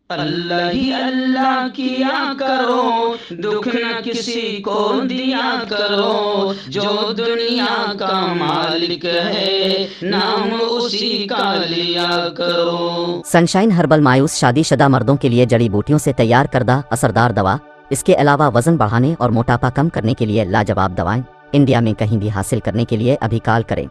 اللہ ہی اللہ کیا کرو، دکھ نہ کسی کو دیا کرو، جو دنیا کا مالک ہے نام اسی کا لیا کرو۔ سنشائن ہربل مایوس شادی شدہ مردوں کے لیے جڑی بوٹیوں سے تیار کردہ اثردار دوا، اس کے علاوہ وزن بڑھانے اور موٹاپا کم کرنے کے لیے لاجواب دوائیں انڈیا میں کہیں بھی حاصل کرنے کے لیے ابھی کال کریں۔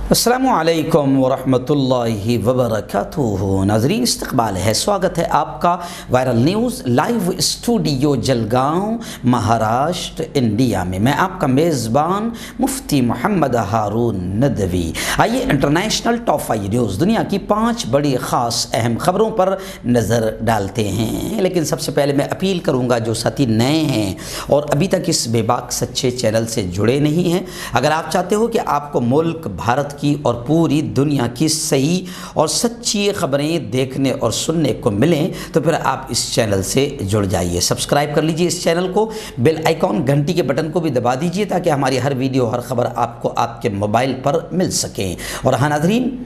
السلام علیکم ورحمۃ اللہ وبرکاتہ۔ ناظرین استقبال ہے، سواگت ہے آپ کا viral news live studio Jalgaon Maharashtra India میں۔ میں آپ کا میزبان مفتی محمد ہارون ندوی۔ آئیے انٹرنیشنل ٹاپ 5 نیوز دنیا کی 5 بڑی خاص اہم خبروں پر نظر ڈالتے ہیں، لیکن سب سے پہلے میں اپیل کروں گا جو ساتھی نئے ہیں اور ابھی تک اس بے باک سچے چینل سے جڑے نہیں ہیں، اگر آپ چاہتے ہو کہ آپ کو ملک بھارت کی اور پوری دنیا کی صحیح اور سچی خبریں دیکھنے اور سننے کو ملیں تو پھر آپ اس چینل سے جڑ جائیے، سبسکرائب کر لیجئے اس چینل کو، بیل آئیکن گھنٹی کے بٹن کو بھی دبا دیجئے تاکہ ہماری ہر ویڈیو ہر خبر آپ کو آپ کے موبائل پر مل سکیں۔ اور ہاں ناظرین،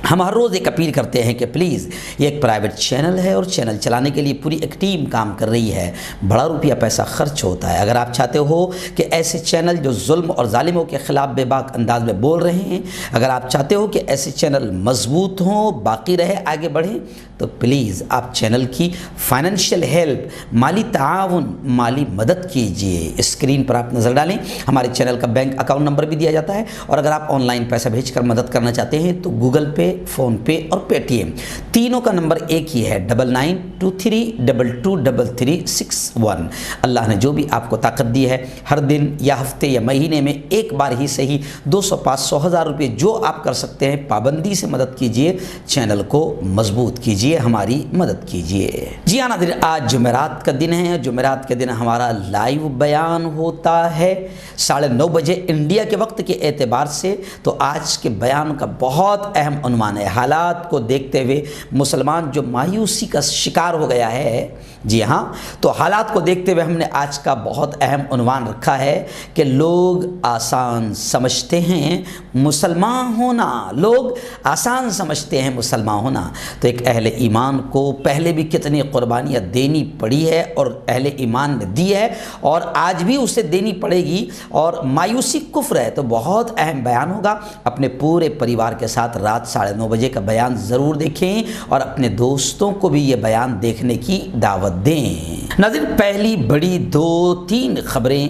ہم ہر روز ایک اپیل کرتے ہیں کہ پلیز یہ ایک پرائیویٹ چینل ہے اور چینل چلانے کے لیے پوری ایک ٹیم کام کر رہی ہے، بڑا روپیہ پیسہ خرچ ہوتا ہے۔ اگر آپ چاہتے ہو کہ ایسے چینل جو ظلم اور ظالموں کے خلاف بے باک انداز میں بول رہے ہیں، اگر آپ چاہتے ہو کہ ایسے چینل مضبوط ہوں، باقی رہے، آگے بڑھیں، تو پلیز آپ چینل کی فائنینشیل ہیلپ، مالی تعاون، مالی مدد کیجئے۔ اسکرین پر آپ نظر ڈالیں، ہمارے چینل کا بینک اکاؤنٹ نمبر بھی دیا جاتا ہے، اور اگر آپ آن لائن پیسہ بھیج کر مدد کرنا چاہتے ہیں تو گوگل پے، فون پے اور پے ٹی ایم تینوں کا نمبر ایک ہی ہے، 9923223361۔ اللہ نے جو بھی آپ کو طاقت دی ہے، ہر دن یا ہفتے یا مہینے میں ایک بار ہی صحیح 200، 500، 1000 روپے جو آپ کر سکتے ہیں پابندی سے مدد کیجئے، چینل کو مضبوط کیجئے، ہماری مدد کیجئے۔ جی ہاں ناظرین، آج جمعرات کا دن ہے، جمعرات کے دن ہمارا لائیو بیان ہوتا ہے 9:30 بجے انڈیا کے وقت کے اعتبار سے۔ تو آج کے بیان کا بہت اہم عنوان ہے، حالات کو دیکھتے ہوئے مسلمان جو مایوسی کا شکار ہو گیا ہے۔ جی ہاں، تو حالات کو دیکھتے ہوئے ہم نے آج کا بہت اہم عنوان رکھا ہے کہ لوگ آسان سمجھتے ہیں مسلمان ہونا، لوگ آسان سمجھتے ہیں مسلمان ہونا۔ تو ایک اہل ایمان کو پہلے بھی کتنی قربانیاں دینی پڑی ہے اور اہل ایمان نے دی ہے اور آج بھی اسے دینی پڑے گی، اور مایوسی کفر ہے۔ تو بہت اہم بیان ہوگا، اپنے پورے پریوار کے ساتھ رات 9:30 بجے کا بیان ضرور دیکھیں اور اپنے دوستوں کو بھی یہ بیان دیکھنے کی دعوت دیں۔ ناظرین، پہلی بڑی 2-3 خبریں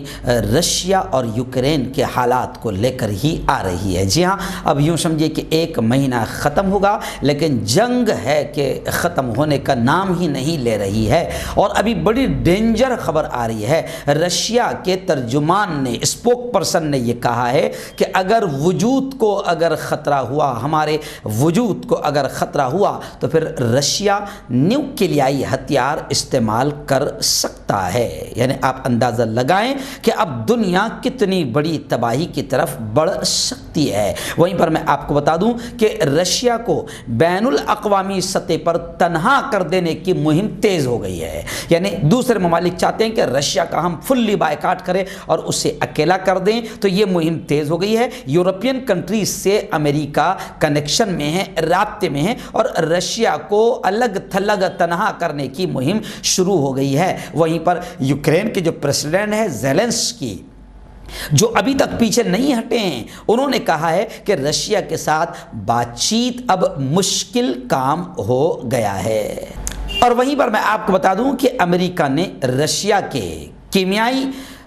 رشیا اور یوکرین کے حالات کو لے کر ہی آ رہی ہے۔ جی ہاں، اب یوں سمجھے کہ ایک مہینہ ختم ہوگا، لیکن جنگ ہے کہ ختم ہونے کا نام ہی نہیں لے رہی ہے، اور ابھی بڑی ڈینجر خبر آ رہی ہے۔ رشیا کے ترجمان نے، اسپوک پرسن نے یہ کہا ہے کہ اگر وجود کو اگر خطرہ ہوا، ہمارے وجود کو اگر خطرہ ہوا تو پھر رشیا نیوکلیائی ہتھیار استعمال کر سکتا ہے۔ یعنی آپ اندازہ لگائیں کہ اب دنیا کتنی بڑی تباہی کی طرف بڑھ سکتی ہے۔ وہیں پر میں آپ کو بتا دوں کہ رشیا کو بین الاقوامی سطح پر تنہا کر دینے کی مہم تیز ہو گئی ہے۔ یعنی دوسرے ممالک چاہتے ہیں کہ رشیا کا ہم فلی بائیکاٹ کریں اور اسے اکیلا کر دیں، تو یہ مہم تیز ہو گئی ہے۔ یورپین کنٹریز سے امریکہ کنیکشن میں ہے، رابطے میں ہے، اور رشیا کو الگ تھلگ تنہا کرنے کی مہم شروع ہو گئی ہے۔ وہیں پر یوکرین کے جو پریزیڈنٹ ہے زیلنسکی، جو ابھی تک پیچھے نہیں ہٹے ہیں، انہوں نے کہا ہے کہ رشیا کے ساتھ بات چیت اب مشکل کام ہو گیا ہے۔ اور وہیں پر میں آپ کو بتا دوں کہ امریکہ نے رشیا کے کیمیائی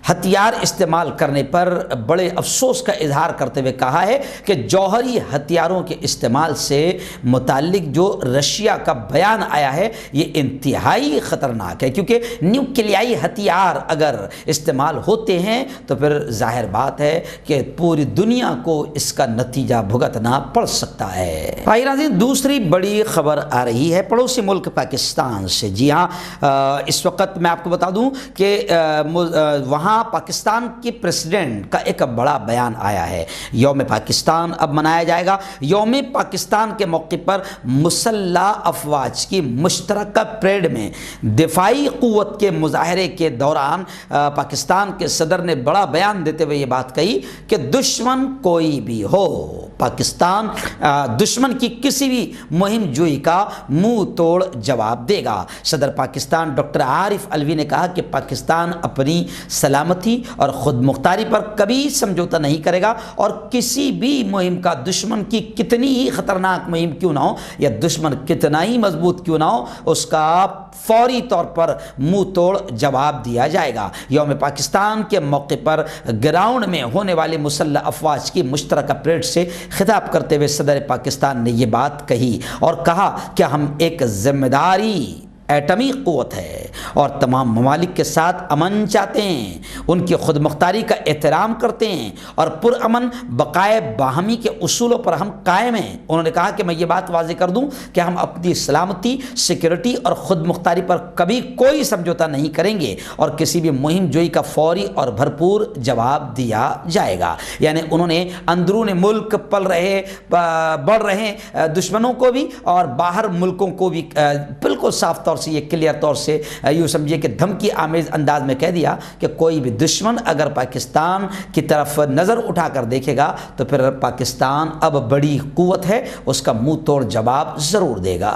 ہتھیار استعمال کرنے پر بڑے افسوس کا اظہار کرتے ہوئے کہا ہے کہ جوہری ہتھیاروں کے استعمال سے متعلق جو رشیا کا بیان آیا ہے یہ انتہائی خطرناک ہے، کیونکہ نیوکلیائی ہتھیار اگر استعمال ہوتے ہیں تو پھر ظاہر بات ہے کہ پوری دنیا کو اس کا نتیجہ بھگتنا پڑ سکتا ہے۔ بھائی ناظرین، دوسری بڑی خبر آ رہی ہے پڑوسی ملک پاکستان سے۔ جی ہاں، اس وقت میں آپ کو بتا دوں کہ وہاں پاکستان کے پریزیڈنٹ کا ایک بڑا بیان آیا ہے۔ یوم پاکستان اب منایا جائے گا۔ یوم پاکستان کے موقع پر مسلح افواج کی مشترکہ پریڈ میں دفاعی قوت کے مظاہرے کے دوران پاکستان کے صدر نے بڑا بیان دیتے ہوئے یہ بات کہی کہ دشمن کوئی بھی ہو، پاکستان دشمن کی کسی بھی مہم جوئی کا منہ توڑ جواب دے گا۔ صدر پاکستان ڈاکٹر عارف علوی نے کہا کہ پاکستان اپنی سلامتی اور خود مختاری پر کبھی سمجھوتا نہیں کرے گا اور کسی بھی مہم کا دشمن کی کتنی ہی خطرناک مہم کیوں نہ ہو یا دشمن کتنا ہی مضبوط کیوں نہ ہو اس کا فوری طور پر منہ توڑ جواب دیا جائے گا۔ یوم پاکستان کے موقع پر گراؤنڈ میں ہونے والی مسلح افواج کی مشترکہ پریڈ سے خطاب کرتے ہوئے صدر پاکستان نے یہ بات کہی اور کہا کہ ہم ایک ذمہ داری ایٹمی قوت ہے اور تمام ممالک کے ساتھ امن چاہتے ہیں، ان کی خود مختاری کا احترام کرتے ہیں اور پرامن بقائے باہمی کے اصولوں پر ہم قائم ہیں۔ انہوں نے کہا کہ میں یہ بات واضح کر دوں کہ ہم اپنی سلامتی، سیکورٹی اور خود مختاری پر کبھی کوئی سمجھوتا نہیں کریں گے اور کسی بھی مہم جوئی کا فوری اور بھرپور جواب دیا جائے گا۔ یعنی انہوں نے اندرون ملک بڑھ رہے دشمنوں کو بھی اور باہر ملکوں کو بھی بالکل صاف طور سے، یہ کلیئر طور سے یوں سمجھیے کہ دھمکی آمیز انداز میں کہہ دیا کہ کوئی بھی دشمن اگر پاکستان کی طرف نظر اٹھا کر دیکھے گا تو پھر پاکستان اب بڑی قوت ہے، اس کا منہ توڑ جواب ضرور دے گا۔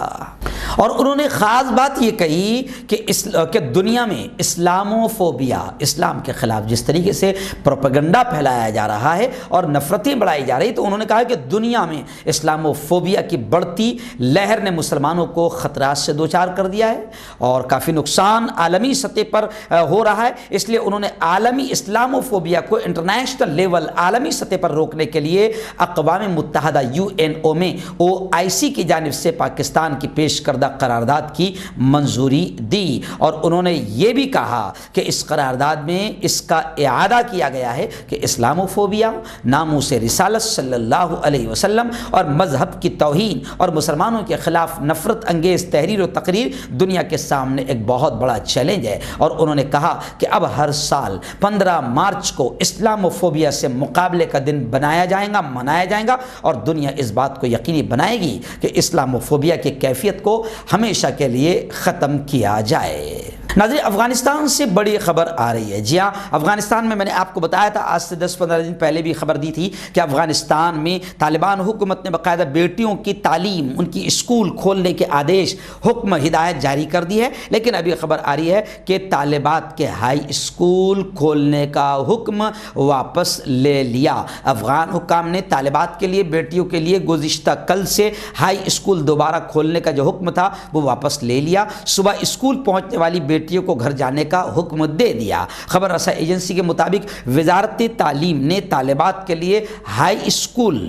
اور انہوں نے خاص بات یہ کہی کہ دنیا میں اسلاموفوبیا، اسلام کے خلاف جس طریقے سے پروپیگنڈا پھیلایا جا رہا ہے اور نفرتیں بڑھائی جا رہی، تو انہوں نے کہا کہ دنیا میں اسلاموفوبیا کی بڑھتی لہر نے مسلمانوں کو خطرات سے دوچار کر دیا ہے اور کافی نقصان عالمی سطح پر ہو رہا ہے۔ اس لیے انہوں نے عالمی اسلاموفوبیا کو انٹرنیشنل لیول، عالمی سطح پر روکنے کے لیے اقوام متحدہ UNO میں OIC کی جانب سے پاکستان کی پیش کردہ قرارداد کی منظوری دی اور انہوں نے یہ بھی کہا کہ اس قرارداد میں اس کا اعادہ کیا گیا ہے کہ اسلاموفوبیا، ناموس رسالت صلی اللہ علیہ وسلم اور مذہب کی توہین اور مسلمانوں کے خلاف نفرت انگیز تحریر و تقریر دنیا کے سامنے ایک بہت بڑا چیلنج ہے۔ اور انہوں نے کہا کہ اب ہر سال 15 مارچ کو اسلاموفوبیا سے مقابلے کا دن منایا جائے گا اور دنیا اس بات کو یقینی بنائے گی کہ اسلاموفوبیا کی کیفیت کو ہمیشہ کے لیے ختم کیا جائے۔ ناظرین، افغانستان سے بڑی خبر آ رہی ہے۔ جی ہاں، افغانستان میں نے آپ کو بتایا تھا آج سے 10-15 دن پہلے بھی خبر دی تھی کہ افغانستان میں طالبان حکومت نے باقاعدہ بیٹیوں کی تعلیم، ان کی اسکول کھولنے کے آدیش، حکم، ہدایت جاری کر دی ہے، لیکن ابھی خبر آ رہی ہے کہ طالبات کے ہائی اسکول کھولنے کا حکم واپس لے لیا۔ افغان حکام نے طالبات کے لیے، بیٹیوں کے لیے گزشتہ کل سے ہائی اسکول دوبارہ کھولنے کا جو حکم تھا وہ واپس لے لیا۔ صبح اسکول پہنچنے والی بیٹیوں کو گھر جانے کا حکم دے دیا۔ خبر رساں ایجنسی کے مطابق وزارت تعلیم نے طالبات کے لیے ہائی اسکول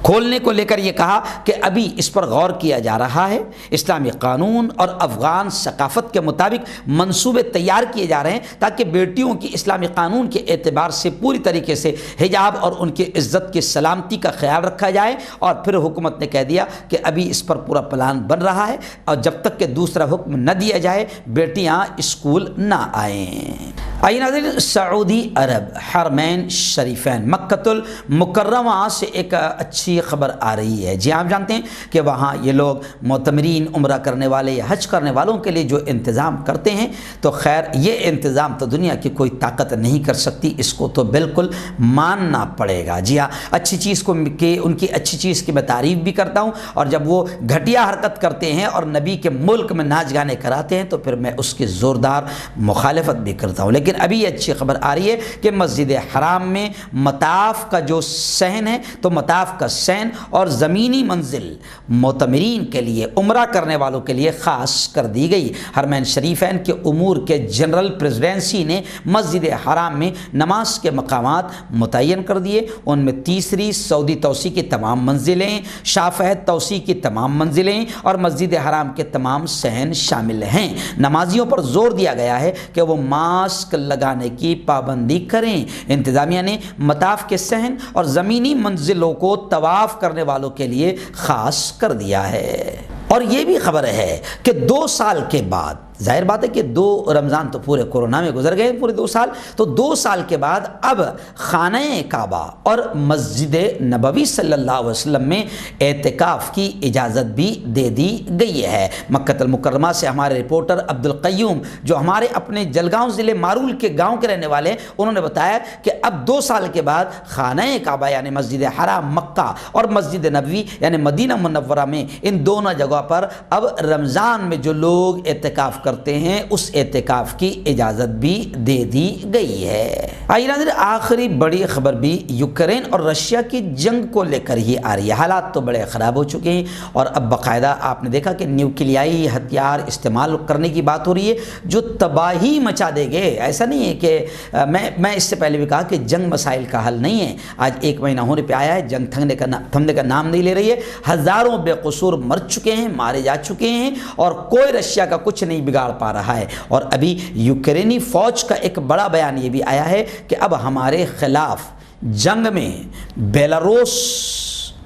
کھولنے کو لے کر یہ کہا کہ ابھی اس پر غور کیا جا رہا ہے۔ اسلامی قانون اور افغان ثقافت کے مطابق منصوبے تیار کیے جا رہے ہیں تاکہ بیٹیوں کی اسلامی قانون کے اعتبار سے پوری طریقے سے حجاب اور ان کی عزت کی سلامتی کا خیال رکھا جائے۔ اور پھر حکومت نے کہہ دیا کہ ابھی اس پر پورا پلان بن رہا ہے اور جب تک کہ دوسرا حکم نہ دیا جائے بیٹیاں اسکول نہ آئیں۔ آئیے ناظرین، سعودی عرب حرمین شریفین مکۃ المکرمہ سے ایک اچھی خبر آ رہی ہے۔ جی آپ جانتے ہیں کہ وہاں یہ لوگ معتمرین، عمرہ کرنے والے یا حج کرنے والوں کے لیے جو انتظام کرتے ہیں تو خیر یہ انتظام تو دنیا کی کوئی طاقت نہیں کر سکتی، اس کو تو بالکل ماننا پڑے گا۔ جی ہاں، اچھی چیز کو ان کی اچھی چیز کی میں تعریف بھی کرتا ہوں اور جب وہ گھٹیا حرکت کرتے ہیں اور نبی کے ملک میں ناچ گانے کراتے ہیں تو پھر میں اس کی زوردار مخالفت بھی کرتا ہوں۔ لیکن ابھی یہ اچھی خبر آ رہی ہے کہ مسجد حرام میں مطاف کا جو صحن ہے تو مطاف کا صحن اور زمینی منزل معتمرین کے لیے، عمرہ کرنے والوں کے لیے خاص کر دی گئی۔ حرمین شریفین کے امور کے جنرل پریزیڈنسی نے مسجد حرام میں نماز کے مقامات متعین کر دیے۔ ان میں تیسری سعودی توسیع کی تمام منزلیں، شاہ فہد توسیع کی تمام منزلیں اور مسجد حرام کے تمام صحن شامل ہیں۔ نمازیوں پر زور دیا گیا ہے کہ وہ ماسک لگانے کی پابندی کریں۔ انتظامیہ نے مطاف کے صحن اور زمینی منزلوں کو طواف کرنے والوں کے لیے خاص کر دیا ہے۔ اور یہ بھی خبر ہے کہ 2 سال کے بعد ظاہر بات ہے کہ 2 رمضان تو پورے کورونا میں گزر گئے، پورے 2 سال، تو 2 سال کے بعد اب خانہ کعبہ اور مسجد نبوی صلی اللہ علیہ وسلم میں اعتکاف کی اجازت بھی دے دی گئی ہے۔ مکہ المکرمہ سے ہمارے رپورٹر عبد القیوم، جو ہمارے اپنے جلگاؤں ضلع مارول کے گاؤں کے رہنے والے ہیں، انہوں نے بتایا کہ اب 2 سال کے بعد خانہ کعبہ یعنی مسجد حرام مکہ اور مسجد نبوی یعنی مدینہ منورہ میں، ان دونوں جگہ پر اب رمضان میں جو لوگ اعتکاف کرتے ہیں اس اعتکاف کی اجازت بھی دے دی گئی ہے۔ آئیے ناظرین، آخری بڑی خبر بھی یوکرین اور رشیا کی جنگ کو لے کر ہی آ رہی ہے۔ حالات تو بڑے خراب ہو چکے ہیں اور اب باقاعدہ آپ نے دیکھا کہ نیوکلیائی ہتھیار استعمال کرنے کی بات ہو رہی ہے جو تباہی مچا دے گے۔ ایسا نہیں ہے کہ میں اس سے پہلے بھی کہا کہ جنگ مسائل کا حل نہیں ہے۔ آج 1 مہینہ ہونے پہ آیا ہے، جنگ تھمنے کا نام نہیں لے رہی ہے۔ ہزاروں بے قصور مر چکے ہیں، مارے جا چکے ہیں اور کوئی رشیا کا کچھ نہیں بگاڑ پا رہا ہے۔ اور ابھی یوکرینی فوج کا ایک بڑا بیان یہ بھی آیا ہے کہ اب ہمارے خلاف جنگ میں بیلاروس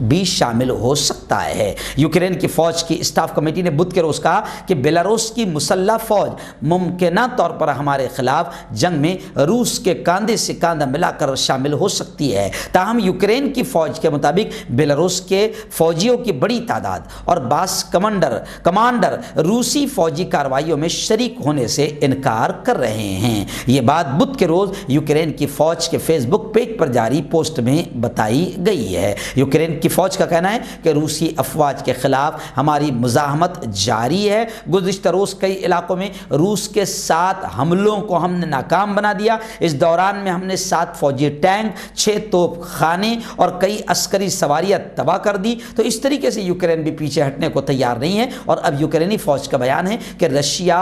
بھی شامل ہو سکتا ہے۔ یوکرین کی فوج کی اسٹاف کمیٹی نے بدھ کے روز کہا کہ بیلاروس کی مسلح فوج ممکنہ طور پر ہمارے خلاف جنگ میں روس کے کاندھے سے کاندھا ملا کر شامل ہو سکتی ہے۔ تاہم یوکرین کی فوج کے مطابق بیلاروس کے فوجیوں کی بڑی تعداد اور بعض کمانڈر روسی فوجی کارروائیوں میں شریک ہونے سے انکار کر رہے ہیں۔ یہ بات بدھ کے روز یوکرین کی فوج کے فیس بک پیج پر جاری پوسٹ میں بتائی گئی ہے۔ یوکرین کی فوج کا کہنا ہے کہ روسی افواج کے خلاف ہماری مزاحمت جاری ہے۔ گزشتہ روز کئی علاقوں میں روس کے 7 حملوں کو ہم نے ناکام بنا دیا۔ اس دوران میں ہم نے 7 فوجی ٹینک، 6 توپ خانے اور کئی عسکری سواریاں تباہ کر دی۔ تو اس طریقے سے یوکرین بھی پیچھے ہٹنے کو تیار نہیں ہے اور اب یوکرینی فوج کا بیان ہے کہ رشیا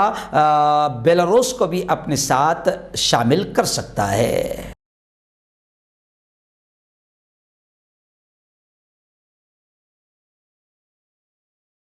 بیلاروس کو بھی اپنے ساتھ شامل کر سکتا ہے۔